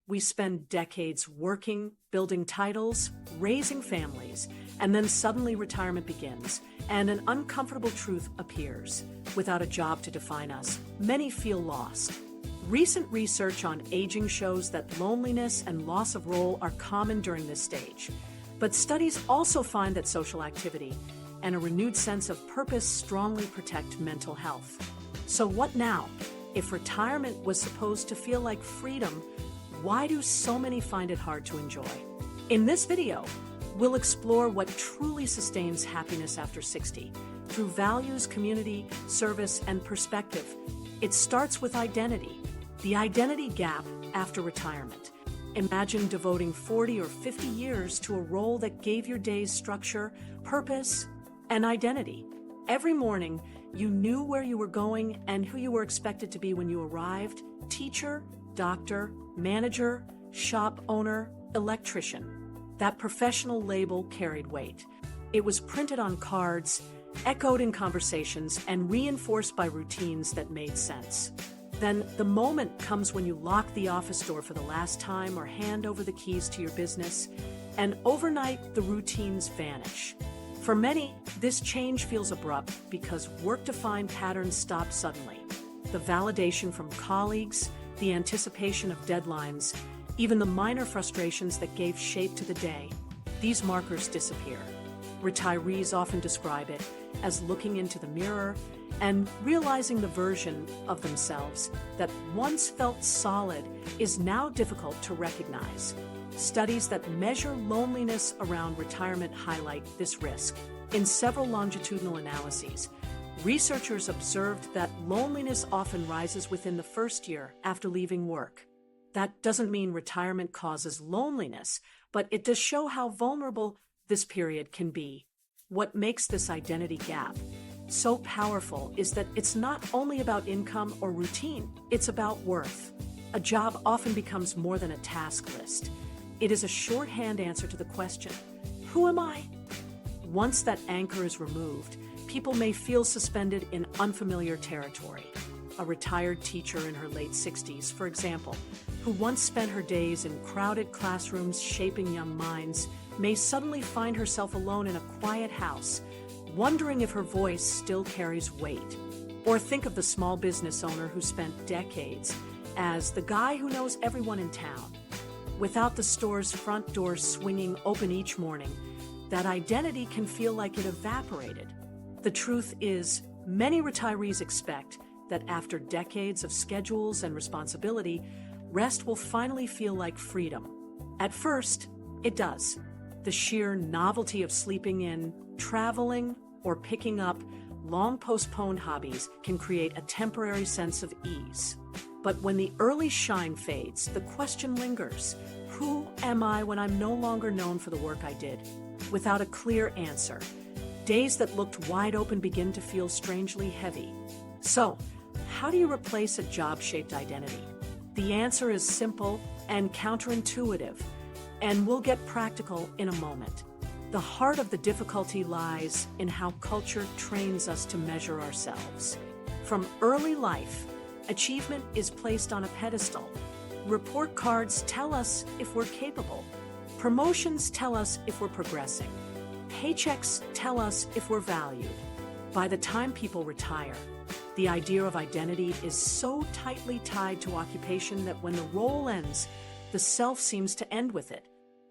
We spend decades working, building titles, raising families, and then suddenly retirement begins, and an uncomfortable truth appears. Without a job to define us, many feel lost. Recent research on aging shows that loneliness and loss of role are common during this stage. But studies also find that social activity and a renewed sense of purpose strongly protect mental health. So what now? If retirement was supposed to feel like freedom, why do so many find it hard to enjoy? In this video, we'll explore what truly sustains happiness after 60 through values, community, service, and perspective. It starts with identity, the identity gap after retirement. Imagine devoting 40 or 50 years to a role that gave your days structure, purpose, and identity. Every morning, you knew where you were going and who you were expected to be when you arrived: teacher, doctor, manager, shop owner, electrician. That professional label carried weight. It was printed on cards, echoed in conversations, and reinforced by routines that made sense. Then the moment comes when you lock the office door for the last time or hand over the keys to your business, and overnight the routines vanish. For many, this change feels abrupt because work-defined patterns stop suddenly. The validation from colleagues, the anticipation of deadlines, even the minor frustrations that gave shape to the day, these markers disappear. Retirees often describe it as looking into the mirror and realizing the version of themselves that once felt solid is now difficult to recognize. Studies that measure loneliness around retirement highlight this risk. In several longitudinal analyses, researchers observed that loneliness often rises within the first year after leaving work. That doesn't mean retirement causes loneliness, but it does show how vulnerable this period can be. What makes this identity gap so powerful is that it's not only about income or routine, it's about worth. A job often becomes more than a task list. It is a shorthand answer to the question, who am I? Once that anchor is removed, people may feel suspended in unfamiliar territory. A retired teacher in her late 60s, for example, who once spent her days in crowded classrooms shaping young minds, may suddenly find herself alone in a quiet house, wondering if her voice still carries weight. Or think of the small business owner who spent decades as the guy who knows everyone in town. Without the store's front door swinging open each morning, that identity can feel like it evaporated. The truth is, many retirees expect that after decades of schedules and responsibility, rest will finally feel like freedom. At first, it does. The sheer novelty of sleeping in, traveling, or picking up long-postponed hobbies can create a temporary sense of ease. But when the early shine fades, the question lingers: who am I when I'm no longer known for the work I did? Without a clear answer, days that looked wide open begin to feel strangely heavy. So, how do you replace a job-shaped identity? The answer is simple and counterintuitive, and we'll get practical in a moment. The heart of the difficulty lies in how culture trains us to measure ourselves. From early life, achievement is placed on a pedestal. Report cards tell us if we're capable. Promotions tell us if we're progressing. Paychecks tell us if we're valued. By the time people retire, the idea of identity is so tightly tied to occupation that when the role ends, the self seems to end with it.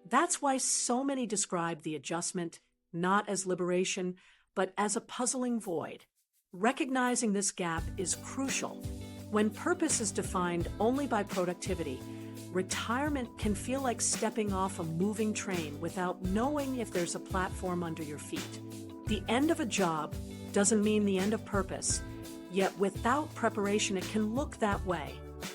That's why so many describe the adjustment not as liberation, but as a puzzling void. Recognizing this gap is crucial. When purpose is defined only by productivity, retirement can feel like stepping off a moving train without knowing if there's a platform under your feet. The end of a job doesn't mean the end of purpose, yet without preparation it can look that way.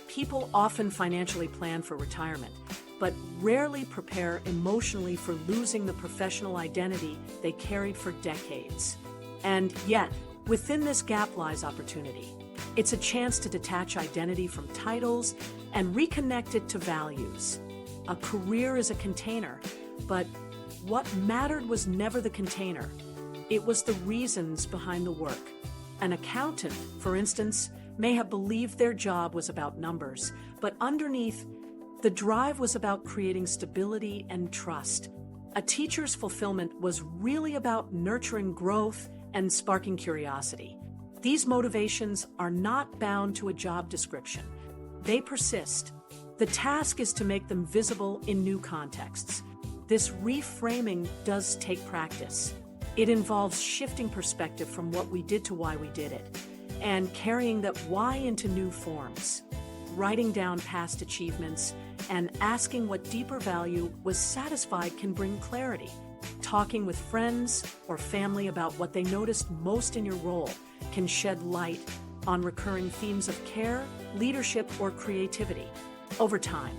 People often financially plan for retirement, but rarely prepare emotionally for losing the professional identity they carried for decades. And yet, within this gap lies opportunity. It's a chance to detach identity from titles and reconnect it to values. A career is a container, but what mattered was never the container. It was the reasons behind the work. An accountant, for instance, may have believed their job was about numbers, but underneath, The drive was about creating stability and trust. A teacher's fulfillment was really about nurturing growth and sparking curiosity. These motivations are not bound to a job description. They persist. The task is to make them visible in new contexts. This reframing does take practice. It involves shifting perspective from what we did to why we did it, and carrying that why into new forms. Writing down past achievements and asking what deeper value was satisfied can bring clarity. Talking with friends or family about what they noticed most in your role can shed light on recurring themes of care, leadership, or creativity. Over time,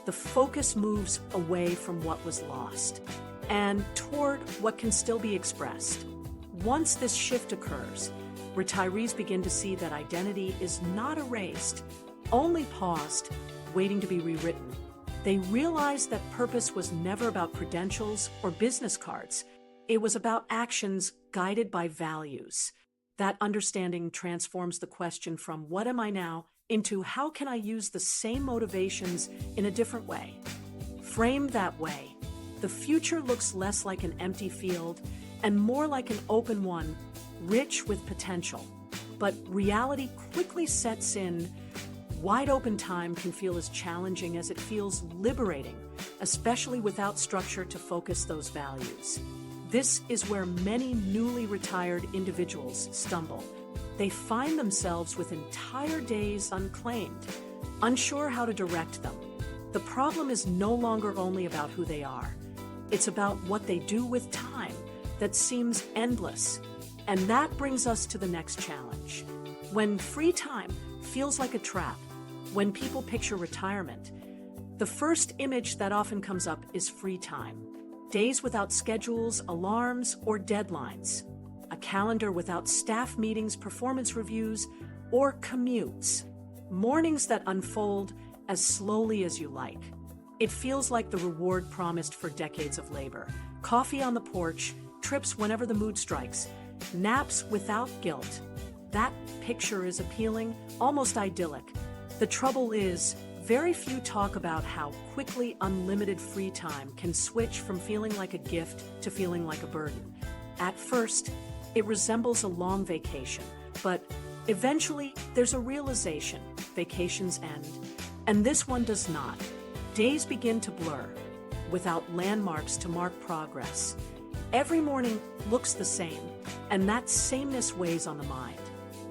the focus moves away from what was lost and toward what can still be expressed. Once this shift occurs, retirees begin to see that identity is not erased, only paused, waiting to be rewritten. They realize that purpose was never about credentials or business cards. It was about actions guided by values. That understanding transforms the question from what am I now into how can I use the same motivations in a different way. Framed that way, the future looks less like an empty field and more like an open one, rich with potential. But reality quickly sets in. Wide open time can feel as challenging as it feels liberating, especially without structure to focus those values. This is where many newly retired individuals stumble. They find themselves with entire days unclaimed, unsure how to direct them. The problem is no longer only about who they are. It's about what they do with time that seems endless. And that brings us to the next challenge. When free time feels like a trap, when people picture retirement, the first image that often comes up is free time. Days without schedules, alarms, or deadlines. A calendar without staff meetings, performance reviews, or commutes. Mornings that unfold as slowly as you like. It feels like the reward promised for decades of labor. Coffee on the porch, trips whenever the mood strikes, naps without guilt. That picture is appealing, almost idyllic. The trouble is, very few talk about how quickly unlimited free time can switch from feeling like a gift to feeling like a burden. At first, it resembles a long vacation, but eventually there's a realization: vacations end. And this one does not. Days begin to blur, without landmarks to mark progress. Every morning looks the same, and that sameness weighs on the mind.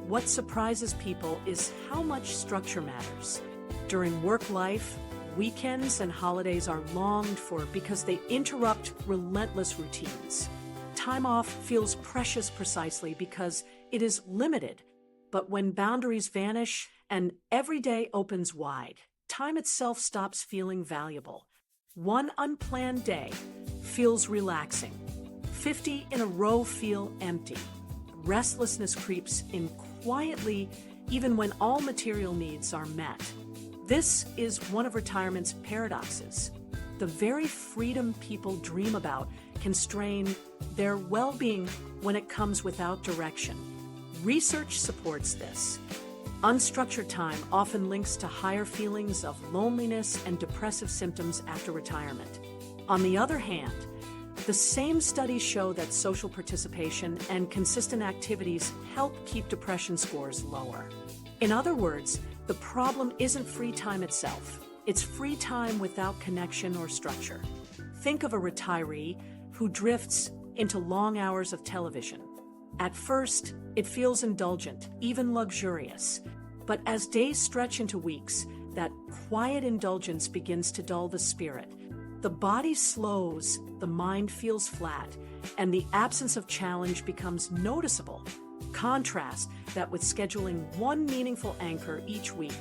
What surprises people is how much structure matters. During work life, weekends and holidays are longed for because they interrupt relentless routines. Time off feels precious precisely because it is limited. But when boundaries vanish and every day opens wide, time itself stops feeling valuable. One unplanned day feels relaxing. 50 in a row feel empty. Restlessness creeps in quietly, even when all material needs are met. This is one of retirement's paradoxes. The very freedom people dream about can strain their well-being when it comes without direction. Research supports this. Unstructured time often links to higher feelings of loneliness and depressive symptoms after retirement. On the other hand, the same studies show that social participation and consistent activities help keep depression scores lower. In other words, the problem isn't free time itself. It's free time without connection or structure. Think of a retiree who drifts into long hours of television. At first, it feels indulgent, even luxurious. But as days stretch into weeks, that quiet indulgence begins to dull the spirit. The body slows, the mind feels flat, and the absence of challenge becomes noticeable. Contrast that with scheduling one meaningful anchor each week,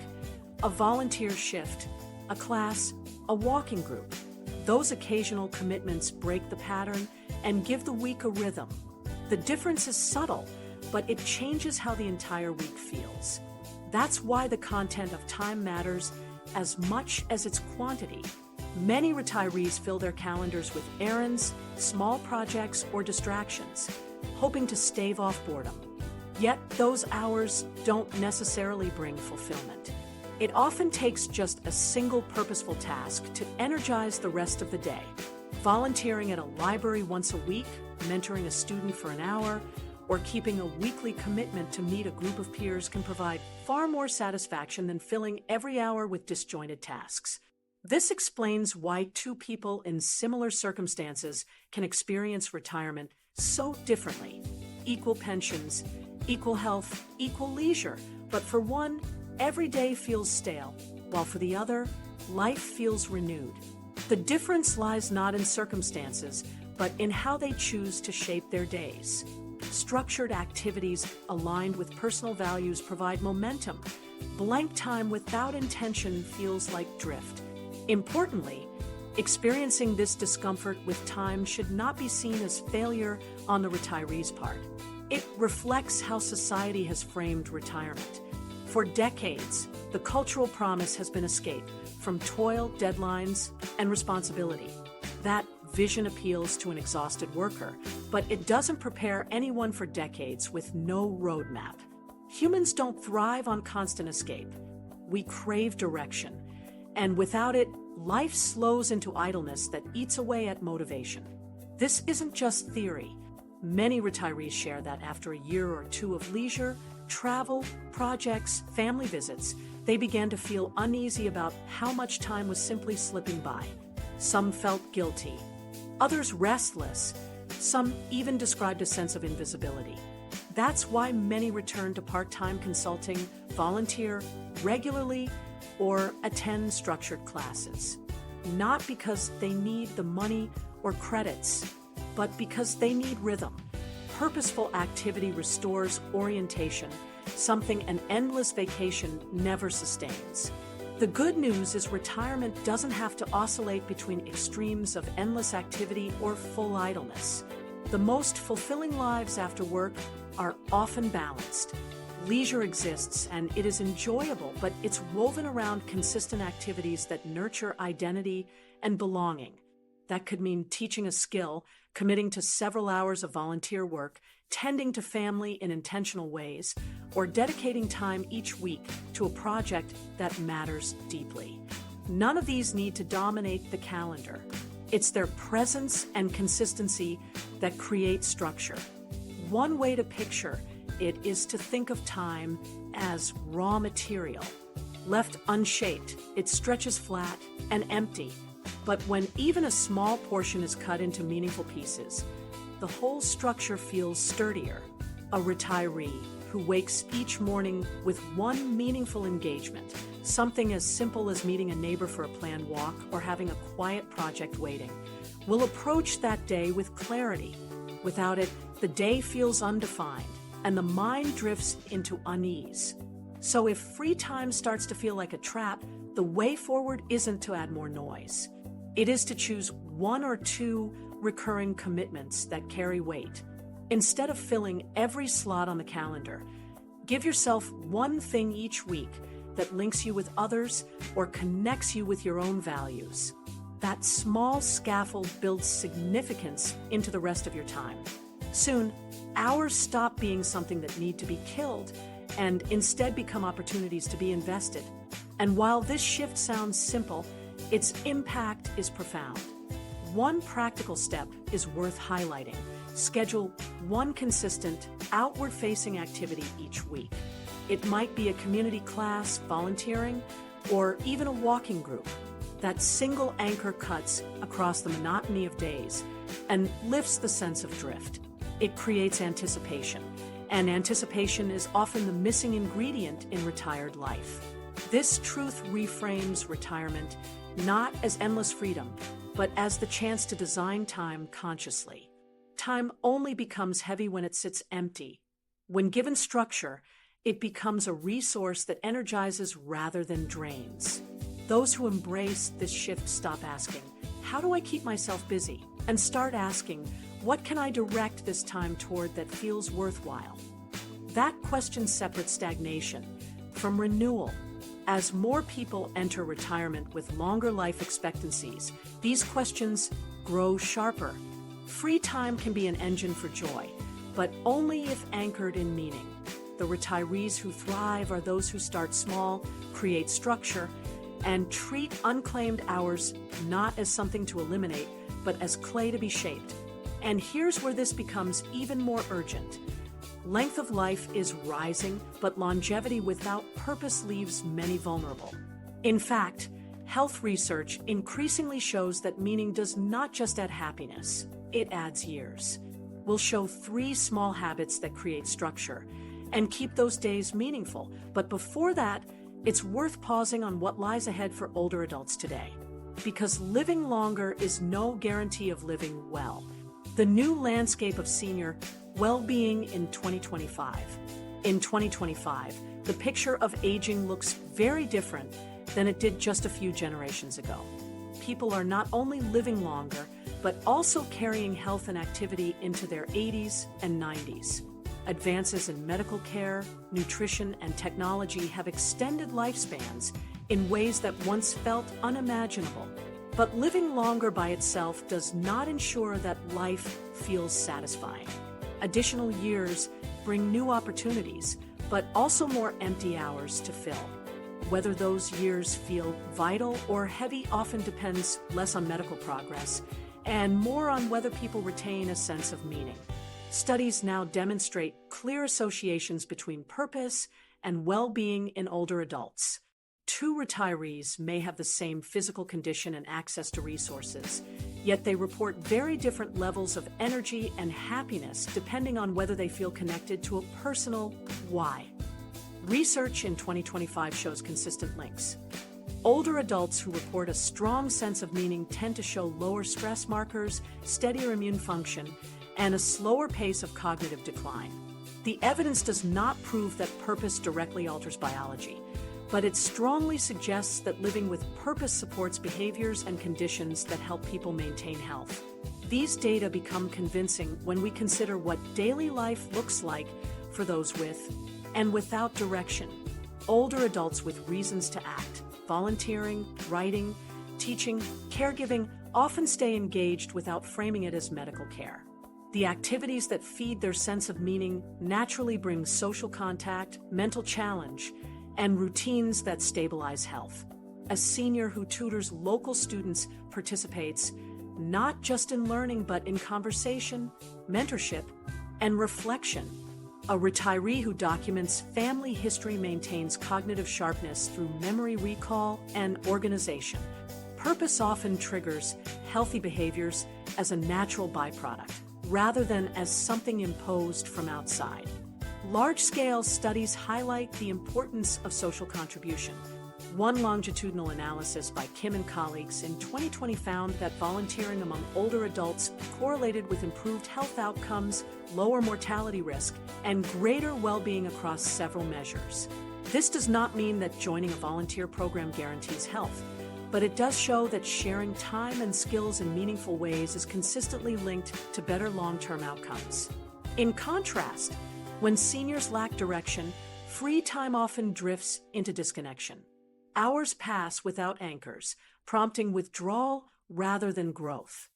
a volunteer shift, a class, a walking group. Those occasional commitments break the pattern and give the week a rhythm. The difference is subtle, but it changes how the entire week feels. That's why the content of time matters as much as its quantity. Many retirees fill their calendars with errands, small projects, or distractions, hoping to stave off boredom. Yet those hours don't necessarily bring fulfillment. It often takes just a single purposeful task to energize the rest of the day. Volunteering at a library once a week, mentoring a student for an hour, or keeping a weekly commitment to meet a group of peers can provide far more satisfaction than filling every hour with disjointed tasks. This explains why two people in similar circumstances can experience retirement so differently. Equal pensions, equal health, equal leisure, but for one, every day feels stale, while for the other, life feels renewed. The difference lies not in circumstances, but in how they choose to shape their days. Structured activities aligned with personal values provide momentum. Blank time without intention feels like drift. Importantly, experiencing this discomfort with time should not be seen as failure on the retiree's part. It reflects how society has framed retirement. For decades, the cultural promise has been escape from toil, deadlines, and responsibility. That vision appeals to an exhausted worker, but it doesn't prepare anyone for decades with no roadmap. Humans don't thrive on constant escape. We crave direction, and without it, life slows into idleness that eats away at motivation. This isn't just theory. Many retirees share that after a year or two of leisure, travel, projects, family visits, they began to feel uneasy about how much time was simply slipping by. Some felt guilty, others restless, some even described a sense of invisibility. That's why many return to part-time consulting, volunteer regularly, or attend structured classes. Not because they need the money or credits, but because they need rhythm. Purposeful activity restores orientation, something an endless vacation never sustains. The good news is retirement doesn't have to oscillate between extremes of endless activity or full idleness. The most fulfilling lives after work are often balanced. Leisure exists and it is enjoyable, but it's woven around consistent activities that nurture identity and belonging. That could mean teaching a skill, committing to several hours of volunteer work, tending to family in intentional ways, or dedicating time each week to a project that matters deeply. None of these need to dominate the calendar. It's their presence and consistency that create structure. One way to picture it is to think of time as raw material. Left unshaped, it stretches flat and empty. But when even a small portion is cut into meaningful pieces, the whole structure feels sturdier. A retiree who wakes each morning with one meaningful engagement, something as simple as meeting a neighbor for a planned walk or having a quiet project waiting, will approach that day with clarity. Without it, the day feels undefined, and the mind drifts into unease. So if free time starts to feel like a trap, the way forward isn't to add more noise. It is to choose one or two recurring commitments that carry weight. Instead of filling every slot on the calendar, give yourself one thing each week that links you with others or connects you with your own values. That small scaffold builds significance into the rest of your time. Soon, hours stop being something that need to be killed and instead become opportunities to be invested. And while this shift sounds simple, its impact is profound. One practical step is worth highlighting. Schedule one consistent, outward-facing activity each week. It might be a community class, volunteering, or even a walking group. That single anchor cuts across the monotony of days and lifts the sense of drift. It creates anticipation, and anticipation is often the missing ingredient in retired life. This truth reframes retirement not as endless freedom, but as the chance to design time consciously. Time only becomes heavy when it sits empty. When given structure, it becomes a resource that energizes rather than drains. Those who embrace this shift stop asking, "How do I keep myself busy?" and start asking, "What can I direct this time toward that feels worthwhile?" That question separates stagnation from renewal. As more people enter retirement with longer life expectancies, these questions grow sharper. Free time can be an engine for joy, but only if anchored in meaning. The the retirees who thrive are those who start small, create structure, and treat unclaimed hours not as something to eliminate, but as clay to be shaped. And here's where this becomes even more urgent. Length of life is rising, but longevity without purpose leaves many vulnerable. In fact, health research increasingly shows that meaning does not just add happiness, it adds years. We'll show 3 small habits that create structure and keep those days meaningful. But before that, it's worth pausing on what lies ahead for older adults today. Because living longer is no guarantee of living well. The new landscape of senior well-being in 2025. In 2025, the picture of aging looks very different than it did just a few generations ago. People are not only living longer, but also carrying health and activity into their 80s and 90s. Advances in medical care, nutrition, and technology have extended lifespans in ways that once felt unimaginable. But living longer by itself does not ensure that life feels satisfying. Additional years bring new opportunities, but also more empty hours to fill. Whether those years feel vital or heavy often depends less on medical progress and more on whether people retain a sense of meaning. Studies now demonstrate clear associations between purpose and well-being in older adults. 2 retirees may have the same physical condition and access to resources, yet they report very different levels of energy and happiness depending on whether they feel connected to a personal why. Research in 2025 shows consistent links. Older adults who report a strong sense of meaning tend to show lower stress markers, steadier immune function, and a slower pace of cognitive decline. The evidence does not prove that purpose directly alters biology, but it strongly suggests that living with purpose supports behaviors and conditions that help people maintain health. These data become convincing when we consider what daily life looks like for those with and without direction. Older adults with reasons to act, volunteering, writing, teaching, caregiving, often stay engaged without framing it as medical care. The activities that feed their sense of meaning naturally bring social contact, mental challenge, and routines that stabilize health. A senior who tutors local students participates not just in learning but in conversation, mentorship, and reflection. A retiree who documents family history maintains cognitive sharpness through memory recall and organization. Purpose often triggers healthy behaviors as a natural byproduct, rather than as something imposed from outside. Large-scale studies highlight the importance of social contribution. One longitudinal analysis by Kim and colleagues in 2020 found that volunteering among older adults correlated with improved health outcomes, lower mortality risk, and greater well-being across several measures. This does not mean that joining a volunteer program guarantees health, but it does show that sharing time and skills in meaningful ways is consistently linked to better long-term outcomes. In contrast, when seniors lack direction, free time often drifts into disconnection. Hours pass without anchors, prompting withdrawal rather than growth.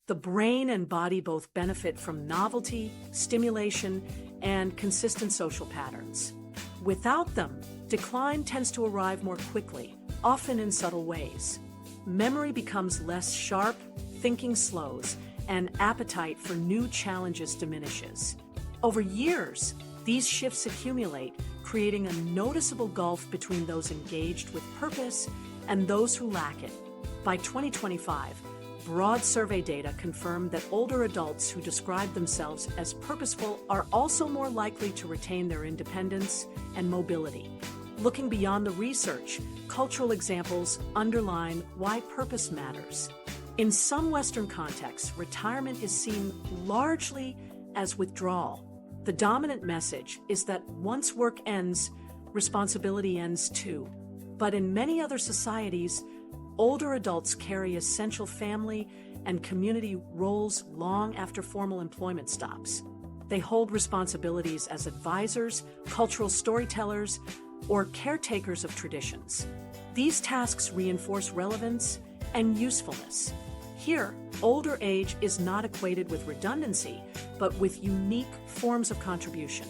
The brain and body both benefit from novelty, stimulation, and consistent social patterns. Without them, decline tends to arrive more quickly, often in subtle ways. Memory becomes less sharp, thinking slows, and appetite for new challenges diminishes. Over years, these shifts accumulate, creating a noticeable gulf between those engaged with purpose and those who lack it. By 2025, broad survey data confirm that older adults who describe themselves as purposeful are also more likely to retain their independence and mobility. Looking beyond the research, cultural examples underline why purpose matters. In some Western contexts, retirement is seen largely as withdrawal. The dominant message is that once work ends, responsibility ends too. But in many other societies, older adults carry essential family and community roles long after formal employment stops. They hold responsibilities as advisors, cultural storytellers, or caretakers of traditions. These tasks reinforce relevance and usefulness. Here, older age is not equated with redundancy, but with unique forms of contribution.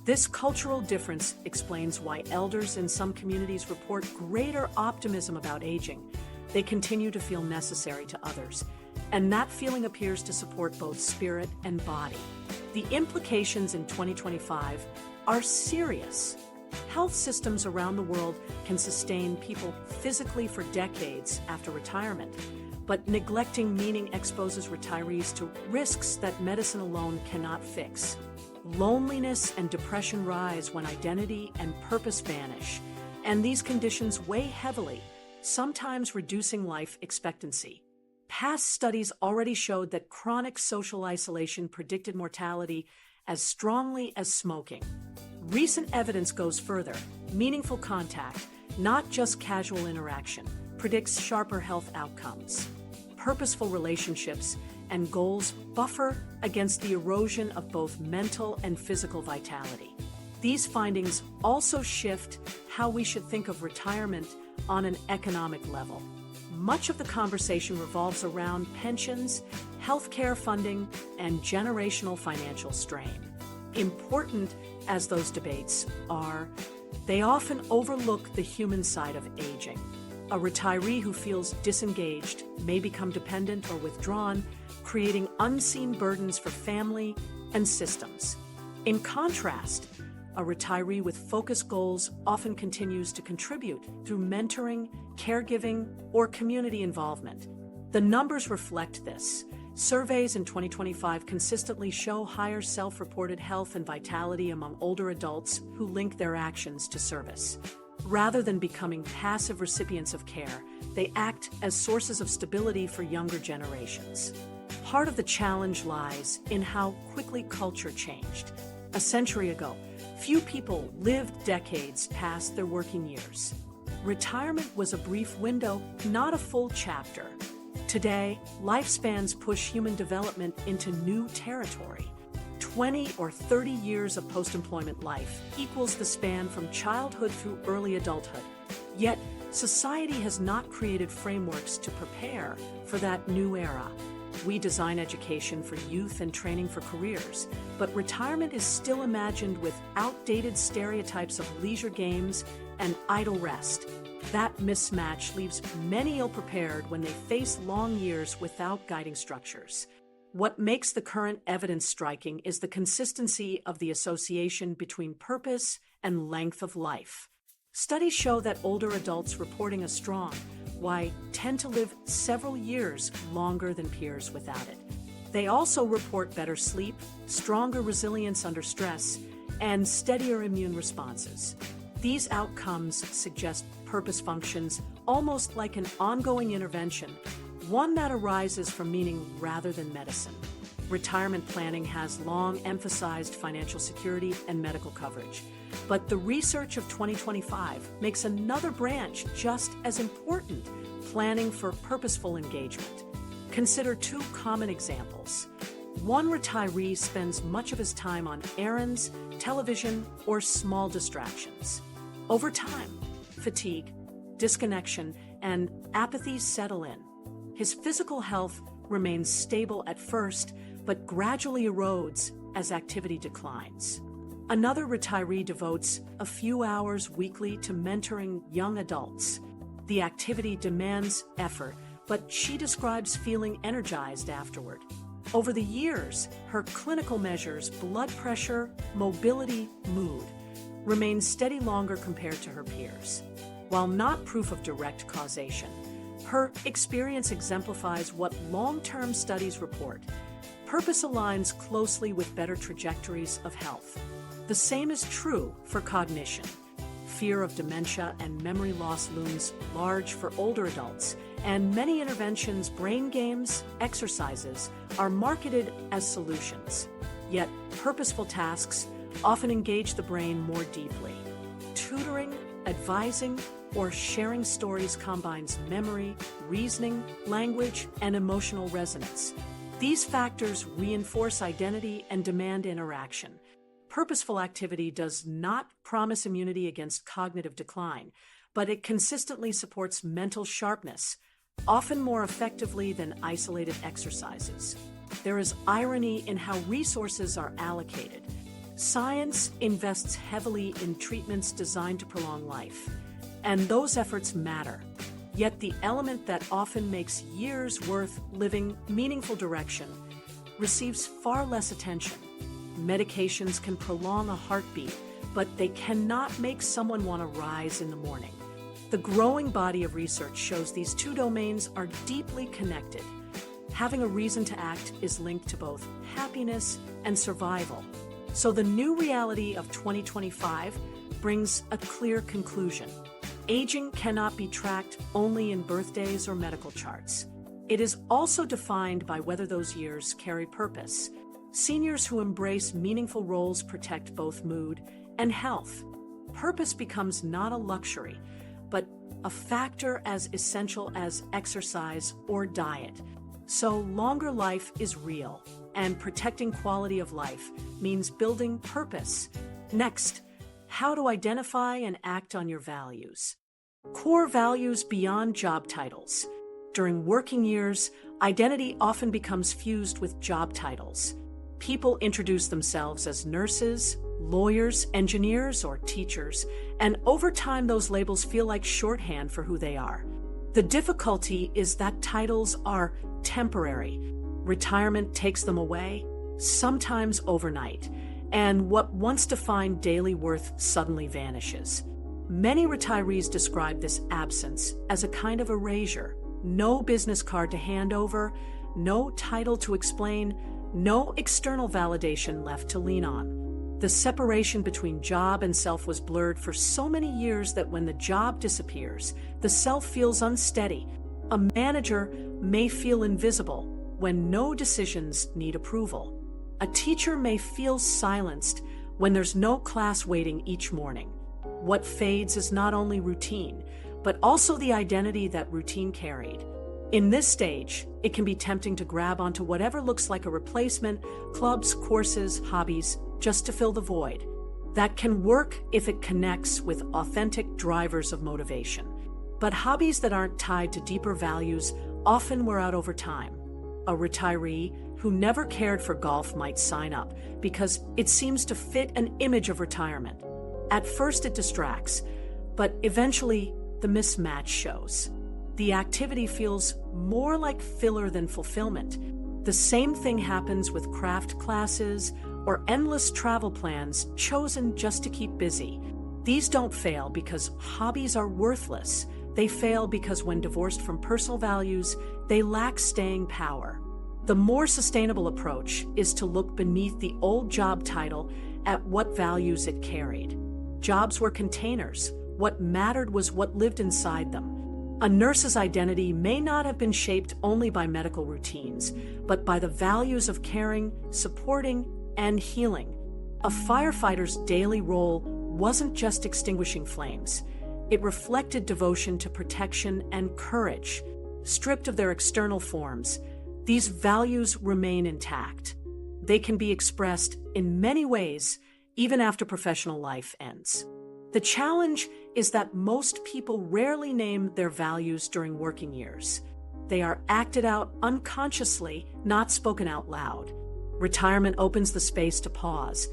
This cultural difference explains why elders in some communities report greater optimism about aging. They continue to feel necessary to others, and that feeling appears to support both spirit and body. The implications in 2025 are serious. Health systems around the world can sustain people physically for decades after retirement, but neglecting meaning exposes retirees to risks that medicine alone cannot fix. Loneliness and depression rise when identity and purpose vanish, and these conditions weigh heavily, sometimes reducing life expectancy. Past studies already showed that chronic social isolation predicted mortality as strongly as smoking. Recent evidence goes further. Meaningful contact, not just casual interaction, predicts sharper health outcomes. Purposeful relationships and goals buffer against the erosion of both mental and physical vitality. These findings also shift how we should think of retirement on an economic level. Much of the conversation revolves around pensions, healthcare funding, and generational financial strain. Important as those debates are, they often overlook the human side of aging. A retiree who feels disengaged may become dependent or withdrawn, creating unseen burdens for family and systems. In contrast, a retiree with focused goals often continues to contribute through mentoring, caregiving, or community involvement. The numbers reflect this. Surveys in 2025 consistently show higher self-reported health and vitality among older adults who link their actions to service. Rather than becoming passive recipients of care, they act as sources of stability for younger generations. Part of the challenge lies in how quickly culture changed. A century ago, few people lived decades past their working years. Retirement was a brief window, not a full chapter. Today, lifespans push human development into new territory. 20 or 30 years of post-employment life equals the span from childhood through early adulthood. Yet, society has not created frameworks to prepare for that new era. We design education for youth and training for careers, but retirement is still imagined with outdated stereotypes of leisure games and idle rest. That mismatch leaves many ill-prepared when they face long years without guiding structures. What makes the current evidence striking is the consistency of the association between purpose and length of life. Studies show that older adults reporting a strong why tend to live several years longer than peers without it. They also report better sleep, stronger resilience under stress, and steadier immune responses. These outcomes suggest purpose functions almost like an ongoing intervention, one that arises from meaning rather than medicine. Retirement planning has long emphasized financial security and medical coverage, but the research of 2025 makes another branch just as important: planning for purposeful engagement. Consider two common examples. One retiree spends much of his time on errands, television, or small distractions. Over time, fatigue, disconnection, and apathy settle in. His physical health remains stable at first, but gradually erodes as activity declines. Another retiree devotes a few hours weekly to mentoring young adults. The activity demands effort, but she describes feeling energized afterward. Over the years, her clinical measures, blood pressure, mobility, mood, remain steady longer compared to her peers. While not proof of direct causation, her experience exemplifies what long-term studies report. Purpose aligns closely with better trajectories of health. The same is true for cognition. Fear of dementia and memory loss looms large for older adults, and many interventions, brain games, exercises, are marketed as solutions. Yet, purposeful tasks often engage the brain more deeply. Tutoring, advising, or sharing stories combines memory, reasoning, language, and emotional resonance. These factors reinforce identity and demand interaction. Purposeful activity does not promise immunity against cognitive decline, but it consistently supports mental sharpness, often more effectively than isolated exercises. There is irony in how resources are allocated. Science invests heavily in treatments designed to prolong life, and those efforts matter. Yet the element that often makes years worth living meaningful direction receives far less attention. Medications can prolong a heartbeat, but they cannot make someone want to rise in the morning. The growing body of research shows these two domains are deeply connected. Having a reason to act is linked to both happiness and survival. So the new reality of 2025 brings a clear conclusion. Aging cannot be tracked only in birthdays or medical charts. It is also defined by whether those years carry purpose. Seniors who embrace meaningful roles protect both mood and health. Purpose becomes not a luxury, but a factor as essential as exercise or diet. So longer life is real, and protecting quality of life means building purpose. Next, how to identify and act on your values. Core values beyond job titles. During working years, identity often becomes fused with job titles. People introduce themselves as nurses, lawyers, engineers, or teachers, and over time those labels feel like shorthand for who they are. The difficulty is that titles are temporary. Retirement takes them away, sometimes overnight, and what once defined daily worth suddenly vanishes. Many retirees describe this absence as a kind of erasure. No business card to hand over, no title to explain, no external validation left to lean on. The separation between job and self was blurred for so many years that when the job disappears, the self feels unsteady. A manager may feel invisible when no decisions need approval. A teacher may feel silenced when there's no class waiting each morning. What fades is not only routine, but also the identity that routine carried. In this stage, it can be tempting to grab onto whatever looks like a replacement, clubs, courses, hobbies, just to fill the void. That can work if it connects with authentic drivers of motivation. But hobbies that aren't tied to deeper values often wear out over time. A retiree who never cared for golf might sign up because it seems to fit an image of retirement. At first it distracts, but eventually the mismatch shows. The activity feels more like filler than fulfillment. The same thing happens with craft classes or endless travel plans chosen just to keep busy. These don't fail because hobbies are worthless. They fail because when divorced from personal values, they lack staying power. The more sustainable approach is to look beneath the old job title at what values it carried. Jobs were containers. What mattered was what lived inside them. A nurse's identity may not have been shaped only by medical routines, but by the values of caring, supporting, and healing. A firefighter's daily role wasn't just extinguishing flames. It reflected devotion to protection and courage. Stripped of their external forms, these values remain intact. They can be expressed in many ways, even after professional life ends. The challenge is that most people rarely name their values during working years. They are acted out unconsciously, not spoken out loud. Retirement opens the space to pause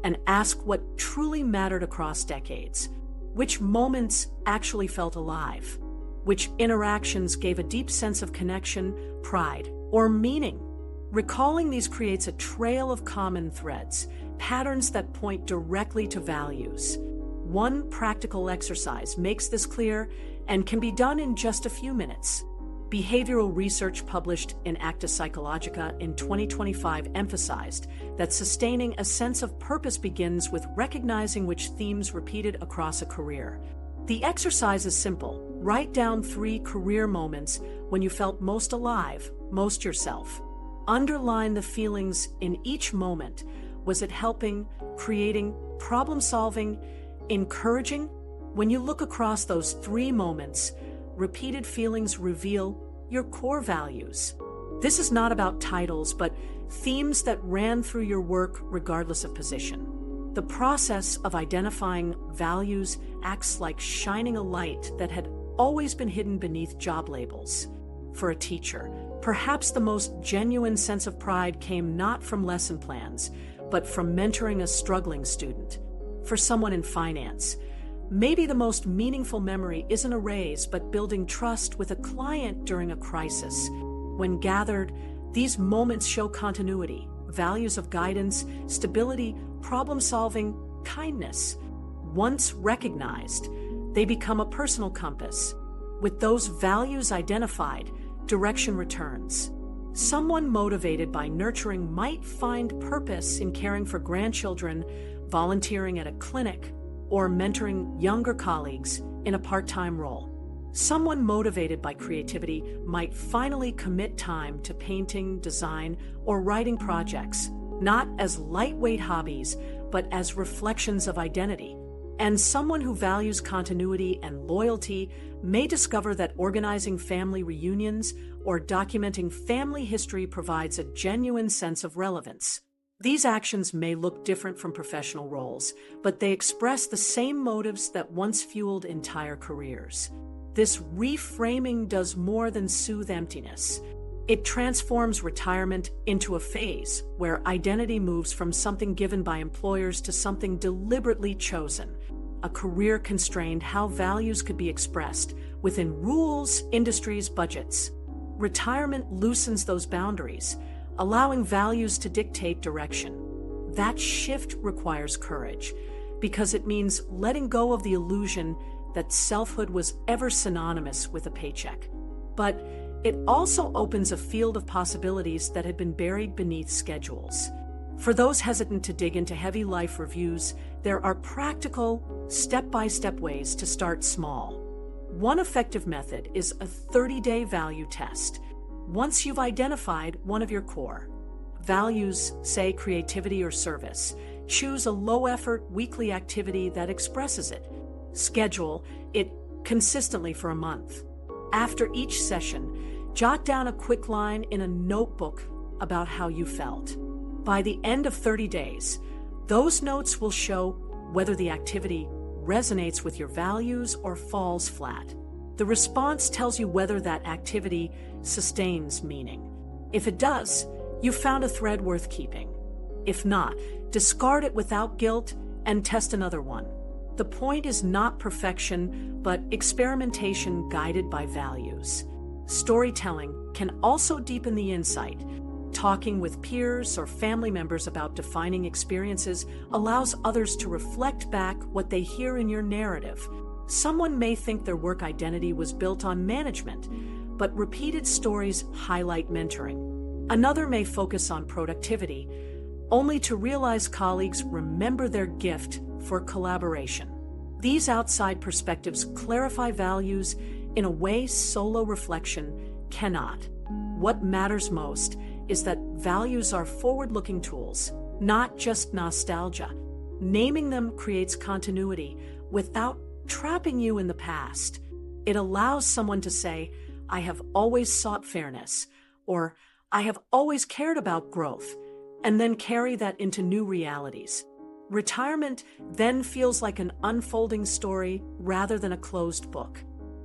and ask what truly mattered across decades. Which moments actually felt alive? Which interactions gave a deep sense of connection, pride, or meaning? Recalling these creates a trail of common threads, patterns that point directly to values. One practical exercise makes this clear and can be done in just a few minutes. Behavioral research published in Acta Psychologica in 2025 emphasized that sustaining a sense of purpose begins with recognizing which themes repeated across a career. The exercise is simple. Write down 3 career moments when you felt most alive, most yourself. Underline the feelings in each moment. Was it helping, creating, problem-solving, encouraging? When you look across those 3 moments, repeated feelings reveal your core values. This is not about titles, but themes that ran through your work regardless of position. The process of identifying values acts like shining a light that had always been hidden beneath job labels. For a teacher, perhaps the most genuine sense of pride came not from lesson plans, but from mentoring a struggling student. For someone in finance, maybe the most meaningful memory isn't a raise, but building trust with a client during a crisis. When gathered, these moments show continuity, values of guidance, stability, problem-solving, kindness. Once recognized, they become a personal compass. With those values identified, direction returns. Someone motivated by nurturing might find purpose in caring for grandchildren, volunteering at a clinic, or mentoring younger colleagues in a part-time role. Someone motivated by creativity might finally commit time to painting, design, or writing projects, not as lightweight hobbies, but as reflections of identity. And someone who values continuity and loyalty may discover that organizing family reunions or documenting family history provides a genuine sense of relevance. These actions may look different from professional roles, but they express the same motives that once fueled entire careers. This reframing does more than soothe emptiness. It transforms retirement into a phase where identity moves from something given by employers to something deliberately chosen. A career constrained how values could be expressed within rules, industries, budgets. Retirement loosens those boundaries, allowing values to dictate direction. That shift requires courage, because it means letting go of the illusion that selfhood was ever synonymous with a paycheck. But it also opens a field of possibilities that had been buried beneath schedules. For those hesitant to dig into heavy life reviews, there are practical, step-by-step ways to start small. One effective method is a 30-day value test. Once you've identified one of your core values, say creativity or service, choose a low-effort weekly activity that expresses it. Schedule it consistently for a month. After each session, jot down a quick line in a notebook about how you felt. By the end of 30 days, those notes will show whether the activity resonates with your values or falls flat. The response tells you whether that activity sustains meaning. If it does, you've found a thread worth keeping. If not, discard it without guilt and test another one. The point is not perfection, but experimentation guided by values. Storytelling can also deepen the insight. Talking with peers or family members about defining experiences allows others to reflect back what they hear in your narrative. Someone may think their work identity was built on management, but repeated stories highlight mentoring. Another may focus on productivity, only to realize colleagues remember their gift for collaboration. These outside perspectives clarify values in a way solo reflection cannot. What matters most is that values are forward-looking tools, not just nostalgia. Naming them creates continuity without trapping you in the past. It allows someone to say, I have always sought fairness, or I have always cared about growth, and then carry that into new realities. Retirement then feels like an unfolding story rather than a closed book.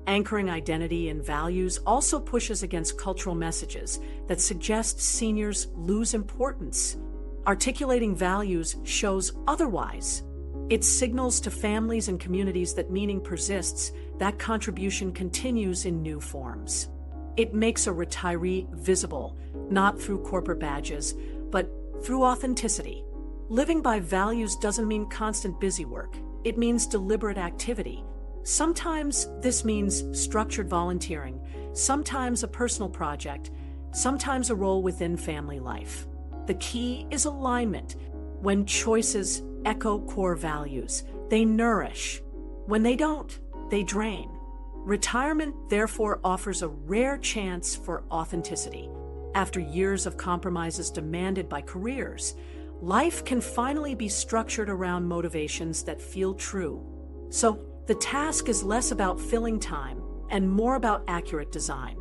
Anchoring identity and values also pushes against cultural messages that suggest seniors lose importance. Articulating values shows otherwise. It signals to families and communities that meaning persists, that contribution continues in new forms. It makes a retiree visible, not through corporate badges, but through authenticity. Living by values doesn't mean constant busy work. It means deliberate activity. Sometimes this means structured volunteering, sometimes a personal project, sometimes a role within family life. The key is alignment. When choices echo core values, they nourish. When they don't, they drain. Retirement, therefore, offers a rare chance for authenticity. After years of compromises demanded by careers, life can finally be structured around motivations that feel true. So, the task is less about filling time and more about accurate design.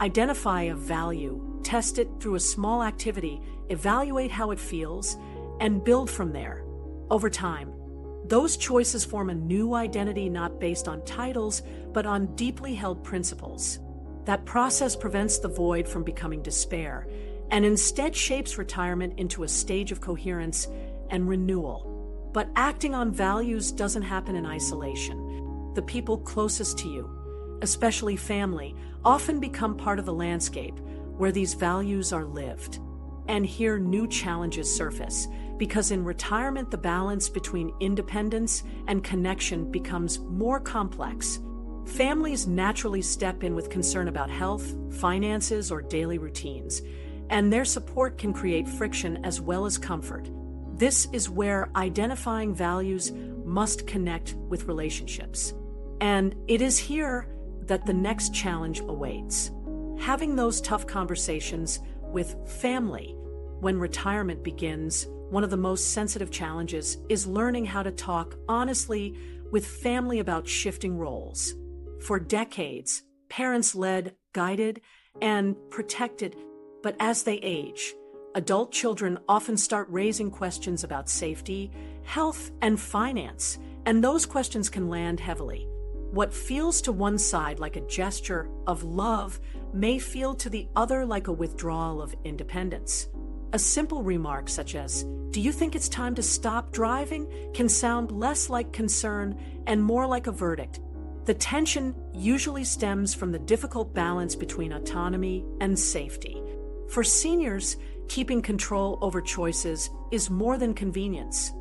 Identify a value, test it through a small activity, evaluate how it feels, and build from there. Over time, those choices form a new identity not based on titles, but on deeply held principles. That process prevents the void from becoming despair and instead shapes retirement into a stage of coherence and renewal. But acting on values doesn't happen in isolation. The people closest to you, especially family, often become part of the landscape where these values are lived. And here new challenges surface, because in retirement the balance between independence and connection becomes more complex. Families naturally step in with concern about health, finances, or daily routines, and their support can create friction as well as comfort. This is where identifying values must connect with relationships. And it is here that the next challenge awaits. Having those tough conversations with family. When retirement begins, one of the most sensitive challenges is learning how to talk honestly with family about shifting roles. For decades, parents led, guided, and protected, but as they age, adult children often start raising questions about safety, health, and finance, and those questions can land heavily. What feels to one side like a gesture of love may feel to the other like a withdrawal of independence. A simple remark such as, "Do you think it's time to stop driving?" can sound less like concern and more like a verdict. The tension usually stems from the difficult balance between autonomy and safety. For seniors, keeping control over choices is more than convenience.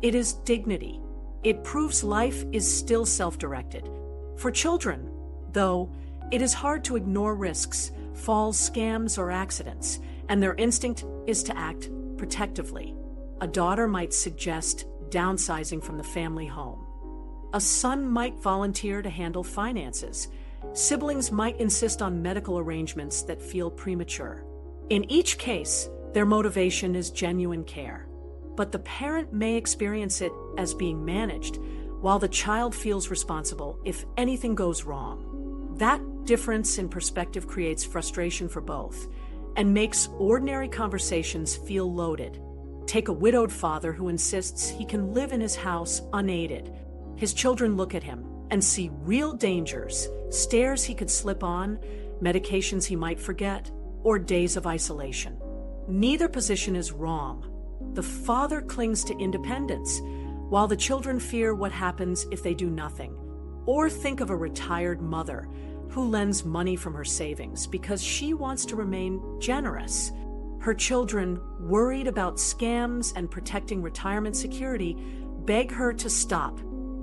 It is dignity. It proves life is still self-directed. For children, though, it is hard to ignore risks, falls, scams, or accidents, and their instinct is to act protectively. A daughter might suggest downsizing from the family home. A son might volunteer to handle finances. Siblings might insist on medical arrangements that feel premature. In each case, their motivation is genuine care. But the parent may experience it as being managed, while the child feels responsible if anything goes wrong. That difference in perspective creates frustration for both and makes ordinary conversations feel loaded. Take a widowed father who insists he can live in his house unaided. His children look at him and see real dangers, stairs he could slip on, medications he might forget, or days of isolation. Neither position is wrong. The father clings to independence, while the children fear what happens if they do nothing. Or think of a retired mother who lends money from her savings because she wants to remain generous. Her children, worried about scams and protecting retirement security, beg her to stop.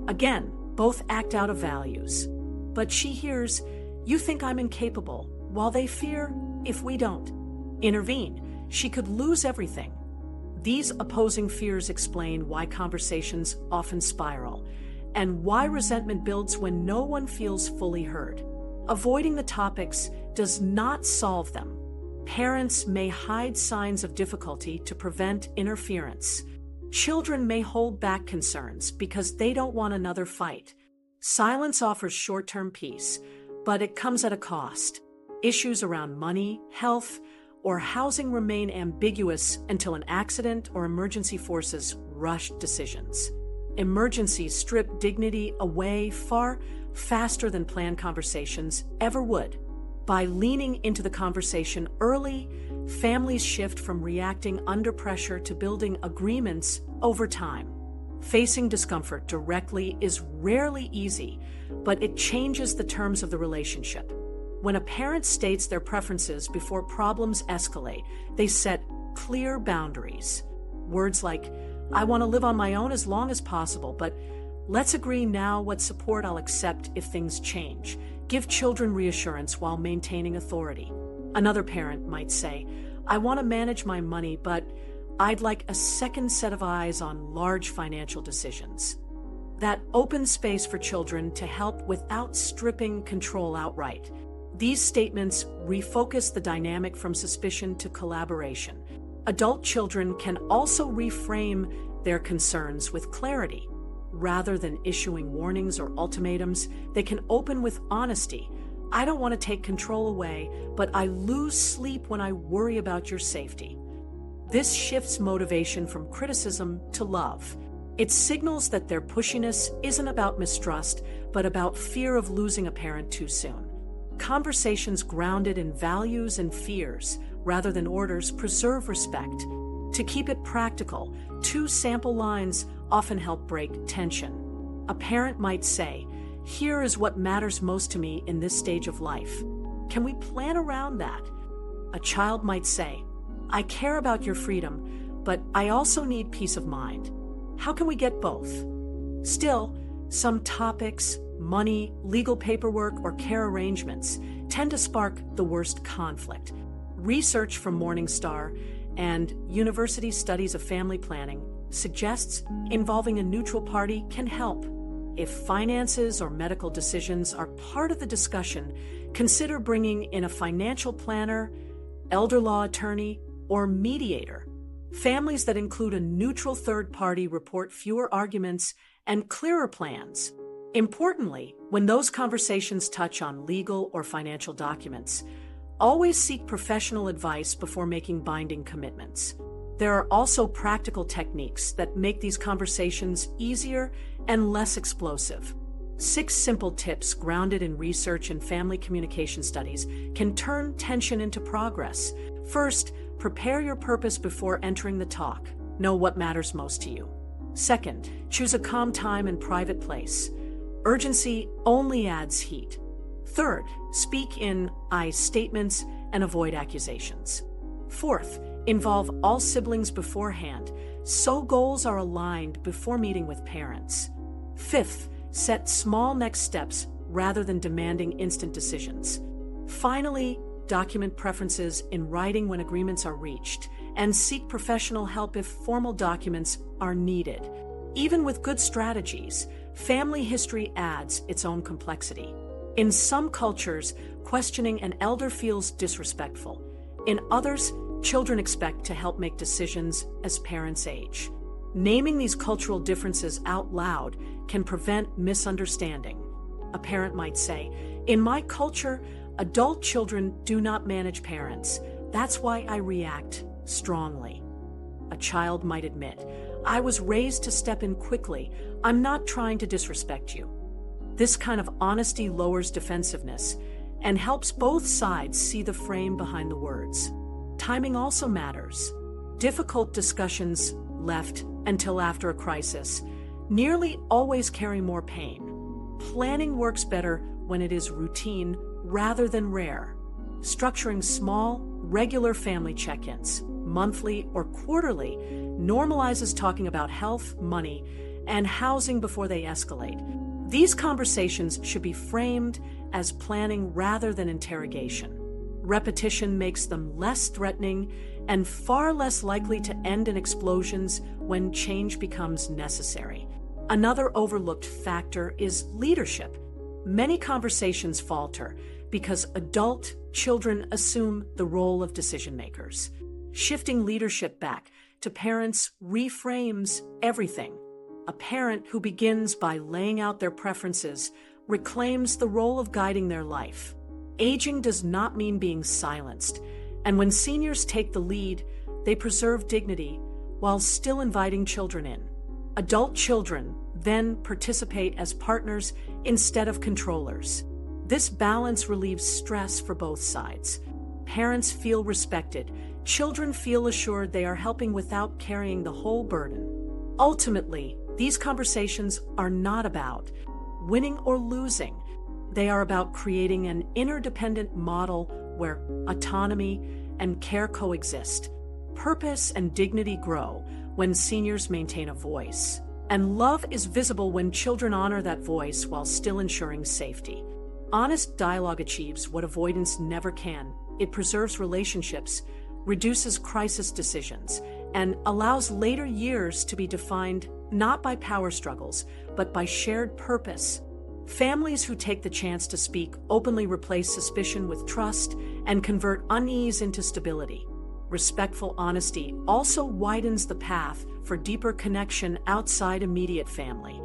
Again, both act out of values. But she hears, "You think I'm incapable," while they fear, "If we don't intervene, she could lose everything." These opposing fears explain why conversations often spiral, and why resentment builds when no one feels fully heard. Avoiding the topics does not solve them. Parents may hide signs of difficulty to prevent interference. Children may hold back concerns because they don't want another fight. Silence offers short-term peace, but it comes at a cost. Issues around money, health, or housing remain ambiguous until an accident or emergency forces rush decisions. Emergencies strip dignity away far faster than planned conversations ever would. By leaning into the conversation early, families shift from reacting under pressure to building agreements over time. Facing discomfort directly is rarely easy, but it changes the terms of the relationship. When a parent states their preferences before problems escalate, they set clear boundaries. Words like, "I want to live on my own as long as possible, but let's agree now what support I'll accept if things change," give children reassurance while maintaining authority. Another parent might say, "I want to manage my money, but I'd like a second set of eyes on large financial decisions." That opens space for children to help without stripping control outright. These statements refocus the dynamic from suspicion to collaboration. Adult children can also reframe their concerns with clarity. Rather than issuing warnings or ultimatums, they can open with honesty. "I don't want to take control away, but I lose sleep when I worry about your safety." This shifts motivation from criticism to love. It signals that their pushiness isn't about mistrust, but about fear of losing a parent too soon. Conversations grounded in values and fears rather than orders preserve respect. To keep it practical, 2 sample lines often help break tension. A parent might say, "Here is what matters most to me in this stage of life. Can we plan around that?" A child might say, "I care about your freedom, but I also need peace of mind. How can we get both?" Still, some topics, money, legal paperwork, or care arrangements tend to spark the worst conflict. Research from Morningstar and University Studies of Family Planning suggests involving a neutral party can help. If finances or medical decisions are part of the discussion, consider bringing in a financial planner, elder law attorney, or mediator. Families that include a neutral third party report fewer arguments and clearer plans. Importantly, when those conversations touch on legal or financial documents, always seek professional advice before making binding commitments. There are also practical techniques that make these conversations easier and less explosive. 6 simple tips grounded in research and family communication studies can turn tension into progress. First, prepare your purpose before entering the talk. Know what matters most to you. Second, choose a calm time and private place. Urgency only adds heat. Third, speak in I statements and avoid accusations. Fourth, involve all siblings beforehand, so goals are aligned before meeting with parents. Fifth, set small next steps rather than demanding instant decisions. Finally, document preferences in writing when agreements are reached, and seek professional help if formal documents are needed. Even with good strategies, family history adds its own complexity. In some cultures, questioning an elder feels disrespectful. In others, children expect to help make decisions as parents age. Naming these cultural differences out loud can prevent misunderstanding. A parent might say, "In my culture, adult children do not manage parents. That's why I react strongly." A child might admit, "I was raised to step in quickly. I'm not trying to disrespect you." This kind of honesty lowers defensiveness and helps both sides see the frame behind the words. Timing also matters. Difficult discussions left until after a crisis nearly always carry more pain. Planning works better when it is routine rather than rare. Structuring small, regular family check-ins, monthly or quarterly, normalizes talking about health, money, and housing before they escalate. These conversations should be framed as planning rather than interrogation. Repetition makes them less threatening and far less likely to end in explosions when change becomes necessary. Another overlooked factor is leadership. Many conversations falter because adult children assume the role of decision makers. Shifting leadership back to parents reframes everything. A parent who begins by laying out their preferences reclaims the role of guiding their life. Aging does not mean being silenced, and when seniors take the lead, they preserve dignity while still inviting children in. Adult children then participate as partners instead of controllers. This balance relieves stress for both sides. Parents feel respected. Children feel assured they are helping without carrying the whole burden. Ultimately, these conversations are not about winning or losing. They are about creating an interdependent model where autonomy and care coexist. Purpose and dignity grow when seniors maintain a voice. And love is visible when children honor that voice while still ensuring safety. Honest dialogue achieves what avoidance never can. It preserves relationships, reduces crisis decisions, and allows later years to be defined not by power struggles, but by shared purpose. Families who take the chance to speak openly replace suspicion with trust and convert unease into stability. Respectful honesty also widens the path for deeper connection outside immediate family.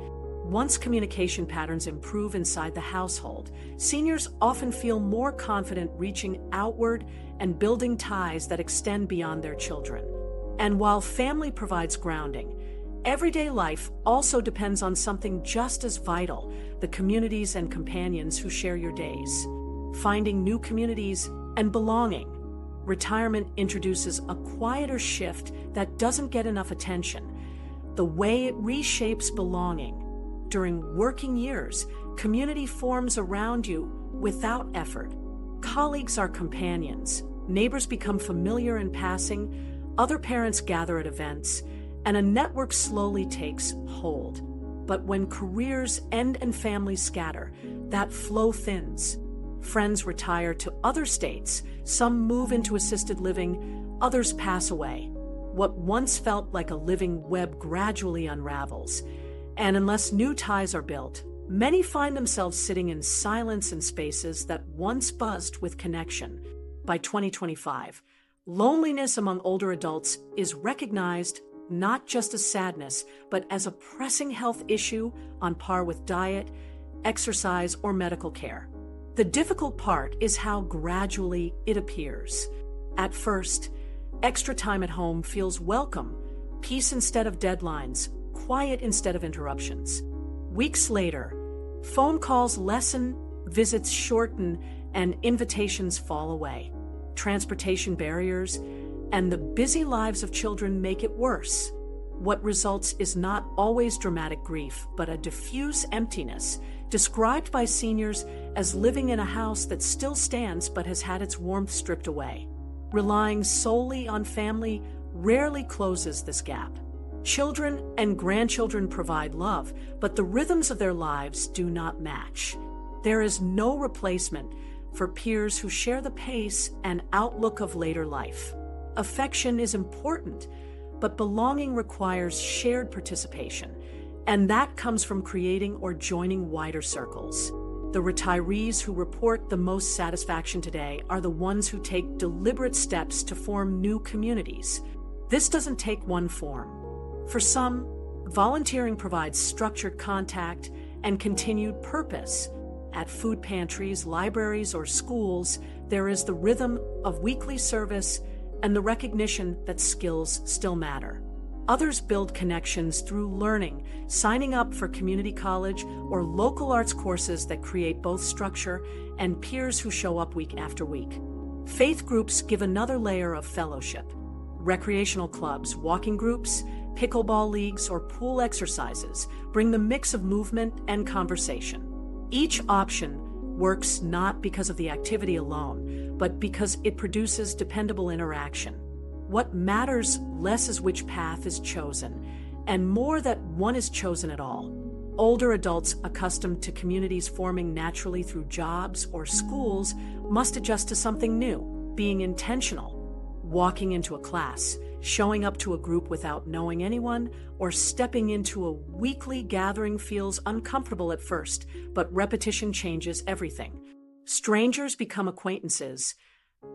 Once communication patterns improve inside the household, seniors often feel more confident reaching outward and building ties that extend beyond their children. And while family provides grounding, everyday life also depends on something just as vital: the communities and companions who share your days. Finding new communities and belonging retirement introduces a quieter shift that doesn't get enough attention: the way it reshapes belonging. During working years, community forms around you without effort. Colleagues are companions, neighbors become familiar in passing, other parents gather at events, and a network slowly takes hold. But when careers end and families scatter, that flow thins. Friends retire to other states, some move into assisted living, others pass away. What once felt like a living web gradually unravels, and unless new ties are built, many find themselves sitting in silence in spaces that once buzzed with connection. By 2025, loneliness among older adults is recognized not just as sadness, but as a pressing health issue on par with diet, exercise, or medical care. The difficult part is how gradually it appears. At first, extra time at home feels welcome, peace instead of deadlines, quiet instead of interruptions. Weeks later, phone calls lessen, visits shorten, and invitations fall away. Transportation barriers and the busy lives of children make it worse. What results is not always dramatic grief, but a diffuse emptiness, described by seniors as living in a house that still stands but has had its warmth stripped away. Relying solely on family rarely closes this gap. Children and grandchildren provide love, but the rhythms of their lives do not match. There is no replacement for peers who share the pace and outlook of later life. Affection is important, but belonging requires shared participation, and that comes from creating or joining wider circles. The retirees who report the most satisfaction today are the ones who take deliberate steps to form new communities. This doesn't take one form. For some, volunteering provides structured contact and continued purpose. At food pantries, libraries, or schools, there is the rhythm of weekly service and the recognition that skills still matter. Others build connections through learning, signing up for community college or local arts courses that create both structure and peers who show up week after week. Faith groups give another layer of fellowship. Recreational clubs, walking groups, pickleball leagues, or pool exercises bring the mix of movement and conversation. Each option works not because of the activity alone, but because it produces dependable interaction. What matters less is which path is chosen, and more that one is chosen at all. Older adults accustomed to communities forming naturally through jobs or schools must adjust to something new, being intentional. Walking into a class, showing up to a group without knowing anyone, or stepping into a weekly gathering feels uncomfortable at first, but repetition changes everything. Strangers become acquaintances,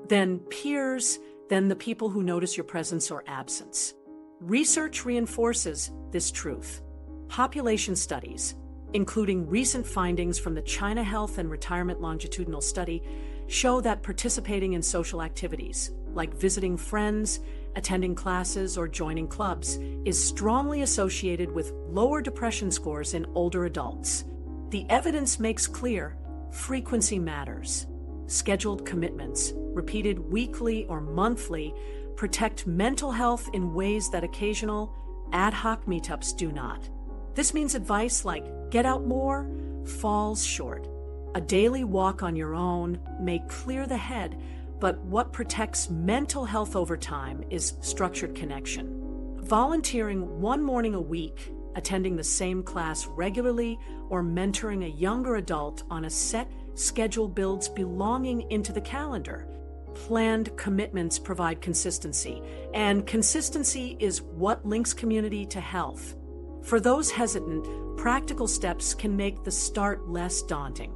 then peers, then the people who notice your presence or absence. Research reinforces this truth. Population studies, including recent findings from the China Health and Retirement Longitudinal Study, show that participating in social activities, like visiting friends, attending classes, or joining clubs, is strongly associated with lower depression scores in older adults. The evidence makes clear frequency matters. Scheduled commitments, repeated weekly or monthly, protect mental health in ways that occasional, ad hoc meetups do not. This means advice like get out more falls short. A daily walk on your own may clear the head, but what protects mental health over time is structured connection. Volunteering one morning a week, attending the same class regularly, or mentoring a younger adult on a set schedule builds belonging into the calendar. Planned commitments provide consistency, and consistency is what links community to health. For those hesitant, practical steps can make the start less daunting.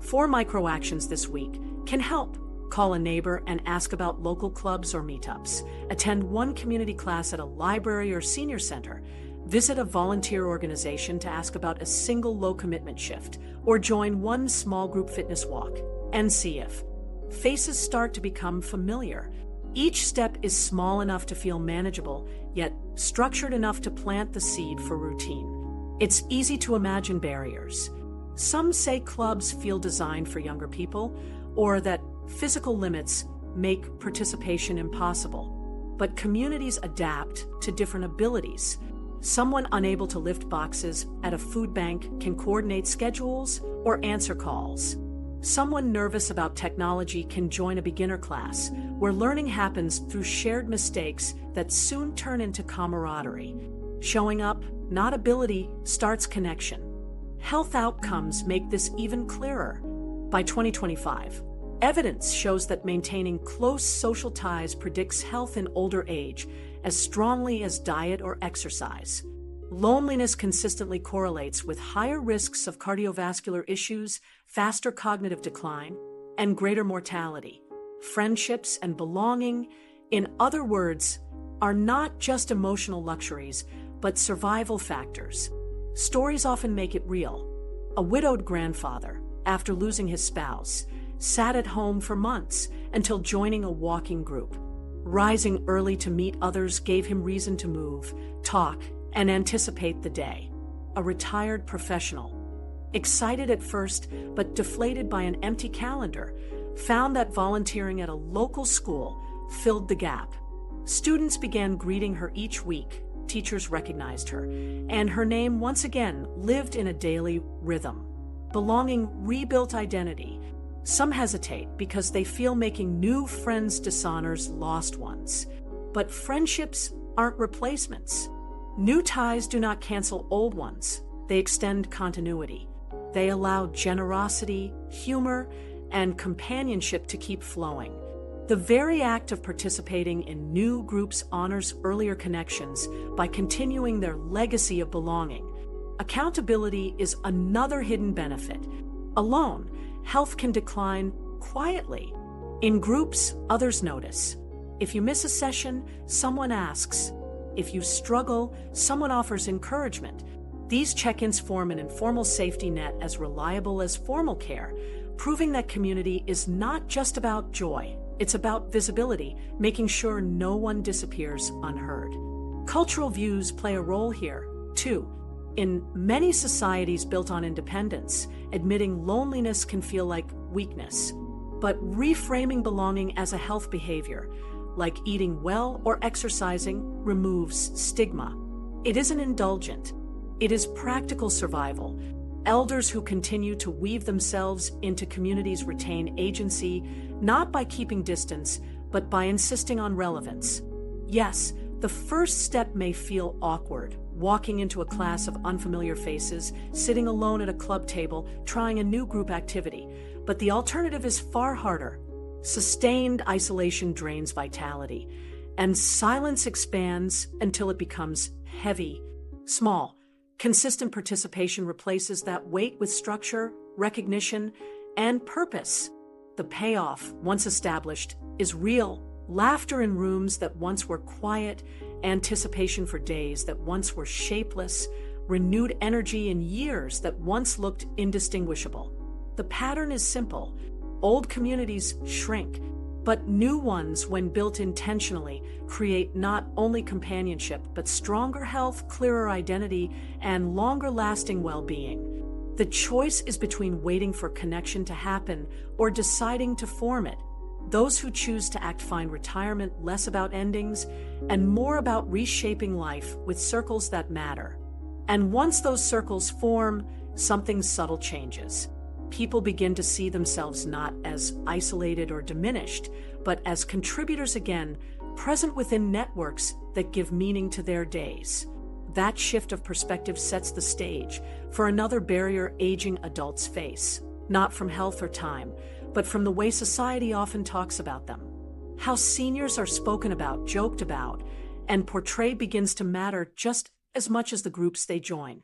4 micro-actions this week can help. Call a neighbor and ask about local clubs or meetups. Attend one community class at a library or senior center. Visit a volunteer organization to ask about a single low-commitment shift, or join one small group fitness walk. And see if faces start to become familiar. Each step is small enough to feel manageable, yet structured enough to plant the seed for routine. It's easy to imagine barriers. Some say clubs feel designed for younger people, or that physical limits make participation impossible. But communities adapt to different abilities. Someone unable to lift boxes at a food bank can coordinate schedules or answer calls. Someone nervous about technology can join a beginner class, where learning happens through shared mistakes that soon turn into camaraderie. Showing up, not ability, starts connection. Health outcomes make this even clearer. By 2025, evidence shows that maintaining close social ties predicts health in older age as strongly as diet or exercise. Loneliness consistently correlates with higher risks of cardiovascular issues, faster cognitive decline, and greater mortality. Friendships and belonging, in other words, are not just emotional luxuries, but survival factors. Stories often make it real. A widowed grandfather, after losing his spouse, sat at home for months until joining a walking group. Rising early to meet others gave him reason to move, talk, and anticipate the day. A retired professional, excited at first but deflated by an empty calendar, found that volunteering at a local school filled the gap. Students began greeting her each week, teachers recognized her, and her name once again lived in a daily rhythm. Belonging rebuilt identity. Some hesitate because they feel making new friends dishonors lost ones. But friendships aren't replacements. New ties do not cancel old ones. They extend continuity. They allow generosity, humor, and companionship to keep flowing. The very act of participating in new groups honors earlier connections by continuing their legacy of belonging. Accountability is another hidden benefit. Alone, health can decline quietly. In groups, others notice. If you miss a session, someone asks. If you struggle, someone offers encouragement. These check-ins form an informal safety net as reliable as formal care, proving that community is not just about joy. It's about visibility, making sure no one disappears unheard. Cultural views play a role here, too. In many societies built on independence, admitting loneliness can feel like weakness. But reframing belonging as a health behavior, like eating well or exercising, removes stigma. It isn't indulgent. It is practical survival. Elders who continue to weave themselves into communities retain agency, not by keeping distance, but by insisting on relevance. Yes, the first step may feel awkward, walking into a class of unfamiliar faces, sitting alone at a club table, trying a new group activity. But the alternative is far harder. Sustained isolation drains vitality, and silence expands until it becomes heavy, small. Consistent participation replaces that weight with structure, recognition, and purpose. The payoff, once established, is real. Laughter in rooms that once were quiet, anticipation for days that once were shapeless, renewed energy in years that once looked indistinguishable. The pattern is simple. Old communities shrink, but new ones, when built intentionally, create not only companionship, but stronger health, clearer identity, and longer-lasting well-being. The choice is between waiting for connection to happen or deciding to form it. Those who choose to act find retirement less about endings and more about reshaping life with circles that matter. And once those circles form, something subtle changes. People begin to see themselves not as isolated or diminished, but as contributors again, present within networks that give meaning to their days. That shift of perspective sets the stage for another barrier aging adults face, not from health or time, but from the way society often talks about them. How seniors are spoken about, joked about, and portrayed begins to matter just as much as the groups they join.